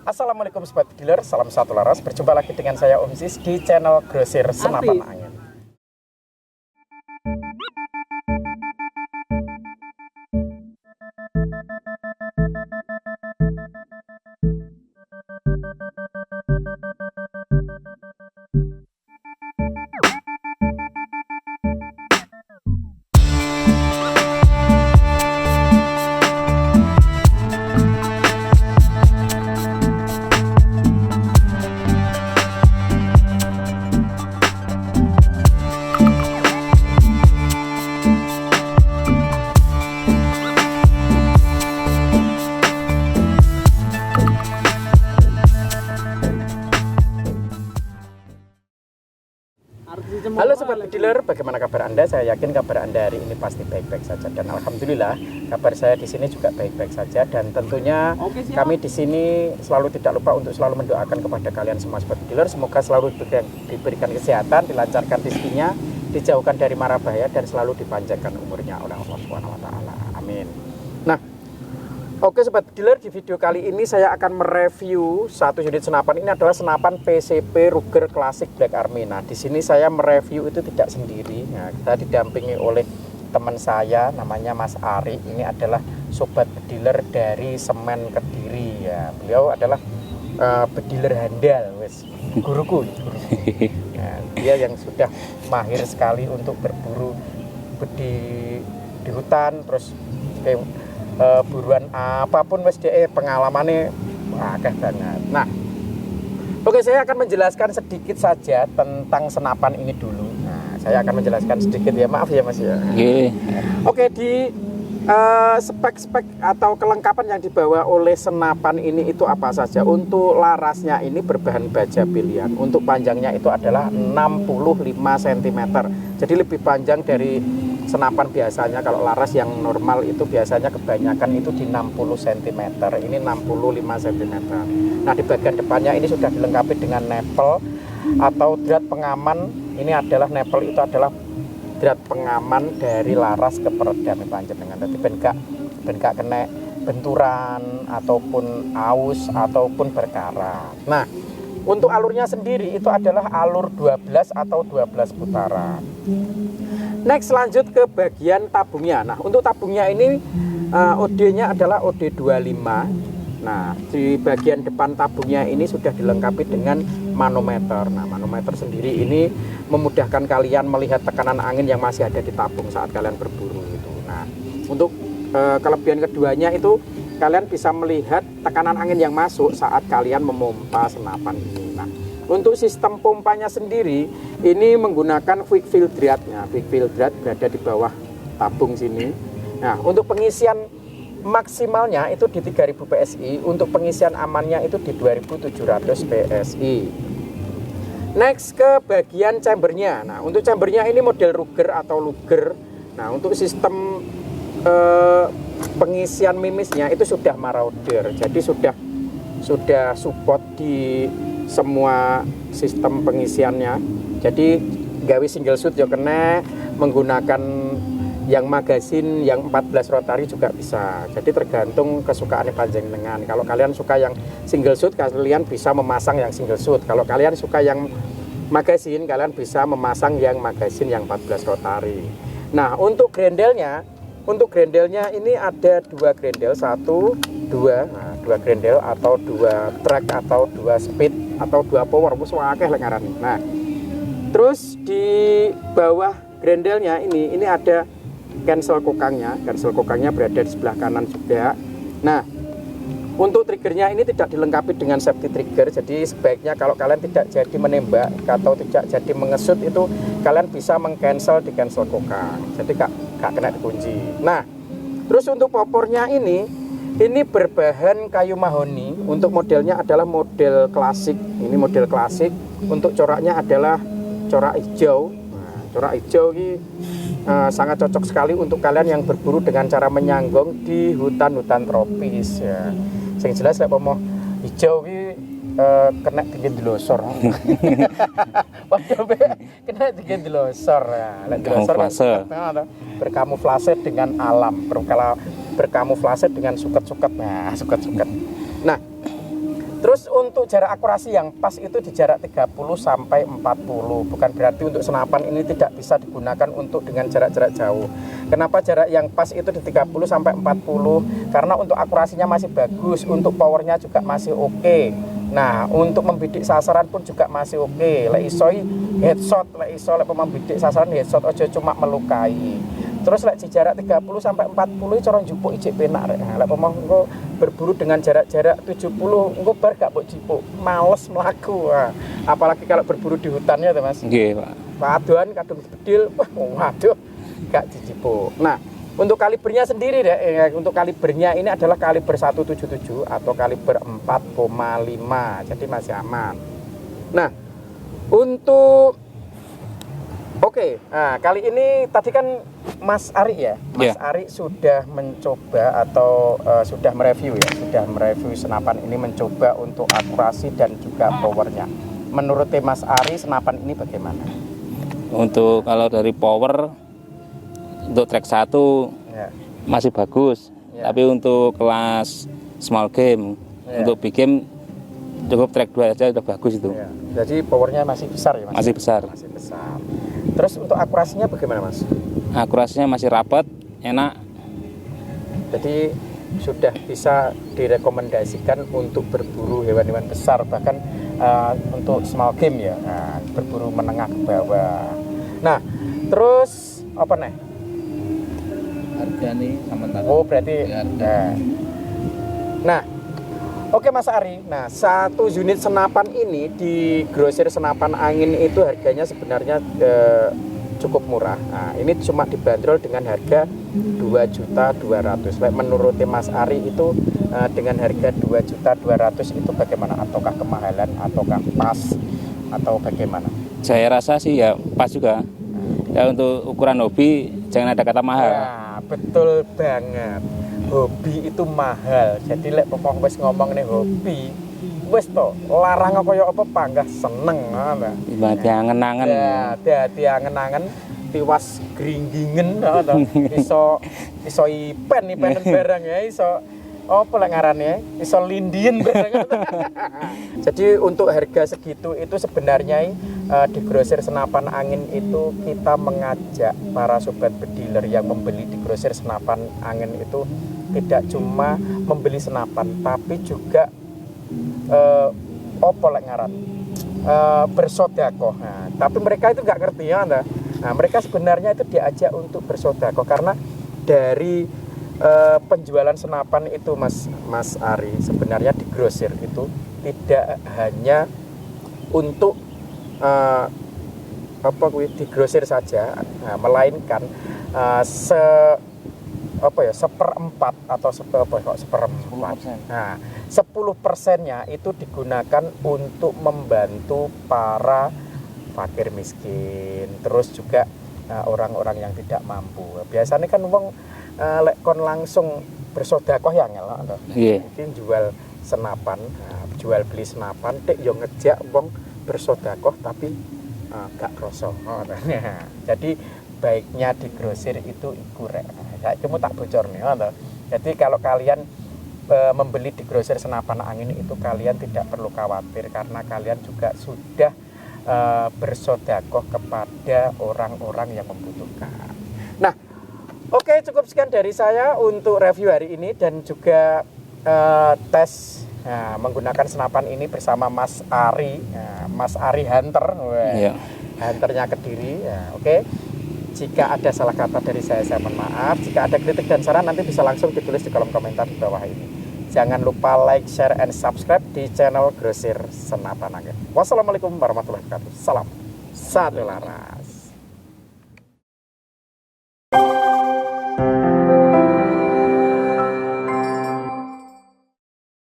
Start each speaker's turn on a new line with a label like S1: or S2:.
S1: Assalamualaikum Sobat Dealer, salam satu laras. Berjumpa lagi dengan saya Om Sis di channel Grosir Senapan Angin. Halo Sobat Dealer, bagaimana kabar Anda? Saya yakin kabar Anda hari ini pasti baik-baik saja dan alhamdulillah kabar saya di sini juga baik-baik saja dan tentunya kami di sini selalu tidak lupa untuk selalu mendoakan kepada kalian semua Sobat Dealer, semoga selalu diberikan kesehatan, dilancarkan rezekinya, dijauhkan dari mara bahaya dan selalu dipanjangkan umurnya oleh Allah Subhanahu wa taala. Amin. Nah, oke Sobat Dealer, di video kali ini saya akan mereview satu unit senapan. Ini adalah senapan PCP Ruger Classic Black Army. Nah, di sini saya mereview itu tidak sendiri. Nah, kita didampingi oleh teman saya namanya Mas Ari. Ini adalah Sobat Dealer dari Semen Kediri ya. Beliau adalah bediler handal, wes. Guruku. Nah, dia yang sudah mahir sekali untuk berburu di hutan, terus kayak buruan apapun wis dhek pengalamannya akeh banget. Nah, oke, saya akan menjelaskan sedikit saja tentang senapan ini dulu. Nah, saya akan menjelaskan sedikit ya, maaf ya Mas ya. Oke, di spek-spek atau kelengkapan yang dibawa oleh senapan ini itu apa saja. Untuk larasnya ini berbahan baja pilihan. Untuk panjangnya itu adalah 65 cm. Jadi lebih panjang dari senapan biasanya. Kalau laras yang normal itu biasanya kebanyakan itu di 60 cm. Ini 65 cm. Nah, di bagian depannya ini sudah dilengkapi dengan nepel atau drat pengaman. Ini adalah nepel, itu adalah drat pengaman dari laras ke peredam panjenengan. Jadi ben gak kena benturan ataupun aus ataupun berkarat. Nah, untuk alurnya sendiri itu adalah alur 12 atau 12 putaran. Next, lanjut ke bagian tabungnya. Nah, untuk tabungnya ini OD-nya adalah OD25. Nah, di bagian depan tabungnya ini sudah dilengkapi dengan manometer. Nah, manometer sendiri ini memudahkan kalian melihat tekanan angin yang masih ada di tabung saat kalian berburu gitu. Nah, untuk kelebihan keduanya itu kalian bisa melihat tekanan angin yang masuk saat kalian memompa senapan ini. Nah, untuk sistem pompanya sendiri ini menggunakan quick fill drat-nya. Quick fill drat berada di bawah tabung sini. Nah, untuk pengisian maksimalnya itu di 3000 PSI, untuk pengisian amannya itu di 2700 PSI. Next, ke bagian chambernya. Nah, untuk chambernya ini model Ruger atau Luger. Nah, untuk sistem pengisian mimisnya itu sudah marauder, jadi sudah support di semua sistem pengisiannya. Jadi gawe single shoot ya kena, menggunakan yang magazin yang 14 rotary juga bisa. Jadi tergantung kesukaan panjenengan. Kalau kalian suka yang single shoot, kalian bisa memasang yang single shoot. Kalau kalian suka yang magazin, kalian bisa memasang yang magazin yang 14 rotary. Nah, untuk grendelnya ini ada dua grendel, dua grendel atau dua track atau dua speed atau dua power, wis akeh lek ngarani. Nah, terus di bawah grendelnya ini ada cancel kokangnya berada di sebelah kanan juga. Nah, untuk triggernya ini tidak dilengkapi dengan safety trigger, jadi sebaiknya kalau kalian tidak jadi menembak atau tidak jadi mengesut itu kalian bisa meng-cancel di cancel kokang, jadi gak kena dikunci. Nah, terus untuk popornya ini berbahan kayu mahoni. Untuk modelnya adalah model klasik. Ini model klasik. Untuk coraknya adalah corak hijau. Nah, corak hijau ini sangat cocok sekali untuk kalian yang berburu dengan cara menyanggong di hutan-hutan tropis ya. Yang jelas lek pomo hijau ini kena dingin dilosor. Waduh, kena dingin dilosor ya. Lek dilosor berkamuflase dengan alam, berkamuflase dengan suket-suket. Nah, suket-suket. Nah, Terus untuk jarak akurasi yang pas itu di jarak 30 sampai 40. Bukan berarti untuk senapan ini tidak bisa digunakan untuk dengan jarak-jarak jauh. Kenapa jarak yang pas itu di 30 sampai 40? Karena untuk akurasinya masih bagus, untuk powernya juga masih oke. Nah, untuk membidik sasaran pun juga masih oke. Lek iso headshot, lek iso lek membidik sasaran headshot aja cuma melukai. Terus lek di jarak 30 sampai 40 cara njupuk ijek penak rek. Lek engko berburu dengan jarak-jarak 70 engko bar gak mbok jipuk, males mlaku. Apalagi kalau berburu di hutannya tuh Mas.
S2: Nggih, Pak.
S1: Paduan kadung bedil, waduh, gak dijipuk. Nah, untuk kalibernya sendiri deh, untuk kalibernya ini adalah kaliber 177 atau kaliber 4,5. Jadi masih aman. Nah, untuk nah kali ini tadi kan Mas Ari ya, Mas Ari sudah mencoba atau sudah mereview senapan ini, mencoba untuk akurasi dan juga powernya. Menurut Mas Ari, senapan ini bagaimana?
S2: Untuk kalau dari power, untuk track 1 masih bagus, tapi untuk kelas small game, untuk big game cukup track 2 aja udah bagus itu.
S1: Jadi powernya masih besar ya Mas?
S2: Masih besar.
S1: Masih besar. Terus untuk akurasinya bagaimana Mas?
S2: Akurasinya masih rapat, enak.
S1: Jadi sudah bisa direkomendasikan untuk berburu hewan-hewan besar, bahkan untuk small game ya, berburu menengah ke bawah. Nah, terus apa nih?
S2: Harga nih sementara.
S1: Oh berarti. Nah, oke Mas Ari. Nah, satu unit senapan ini di grosir senapan angin itu harganya sebenarnya cukup murah. Nah, ini cuma dibanderol dengan harga 2.200.000. Menurut Mas Ari itu dengan harga 2.200.000 itu bagaimana? Ataukah kemahalan, ataukah pas, atau bagaimana?
S2: Saya rasa sih ya pas juga. Ya untuk ukuran hobi jangan ada kata mahal.
S1: Nah, betul banget. Hobi itu mahal. Jadi lek pokok wis ngomong nih hobi, wis to larang kaya apa panggah seneng ngono.
S2: Dadi angen-angen.
S1: Ya, dadi angen-angen tiwas gringgingen to. Iso ipen barang ya, iso apa lek ngarane? Iso lindien barang. Jadi untuk harga segitu itu sebenarnya di grosir senapan angin itu kita mengajak para sobat bediler yang membeli di grosir senapan angin itu tidak cuma membeli senapan, tapi juga opo lek ngaran bersodakoh. Nah, tapi mereka itu nggak ngerti ya Anda. Nah, mereka sebenarnya itu diajak untuk bersodakoh karena dari penjualan senapan itu Mas Ari, sebenarnya di grosir itu tidak hanya untuk di grosir saja, nah, melainkan seperempat atau seperempat. Nah, 10%-nya itu digunakan untuk membantu para fakir miskin, terus juga orang-orang yang tidak mampu. Biasanya kan wong lek kon langsung bersodakoh ya ngel, mungkin jual senapan, jual beli senapan, tek yo ngejak wong bersodakoh tapi gak kroso. Jadi baiknya di grosir itu iku rek. Saya cuma tak bocor nih. Jadi kalau kalian membeli di grosir senapan angin itu kalian tidak perlu khawatir karena kalian juga sudah bersodakoh kepada orang-orang yang membutuhkan. Nah, oke, cukup sekian dari saya untuk review hari ini dan juga tes menggunakan senapan ini bersama Mas Ari. Mas Ari Hunter, Hunternya Kediri. Oke. Jika ada salah kata dari saya mohon maaf. Jika ada kritik dan saran nanti bisa langsung ditulis di kolom komentar di bawah ini. Jangan lupa like, share, and subscribe di channel Grosir Senapan Angin. Wassalamualaikum warahmatullahi wabarakatuh. Salam satu lara.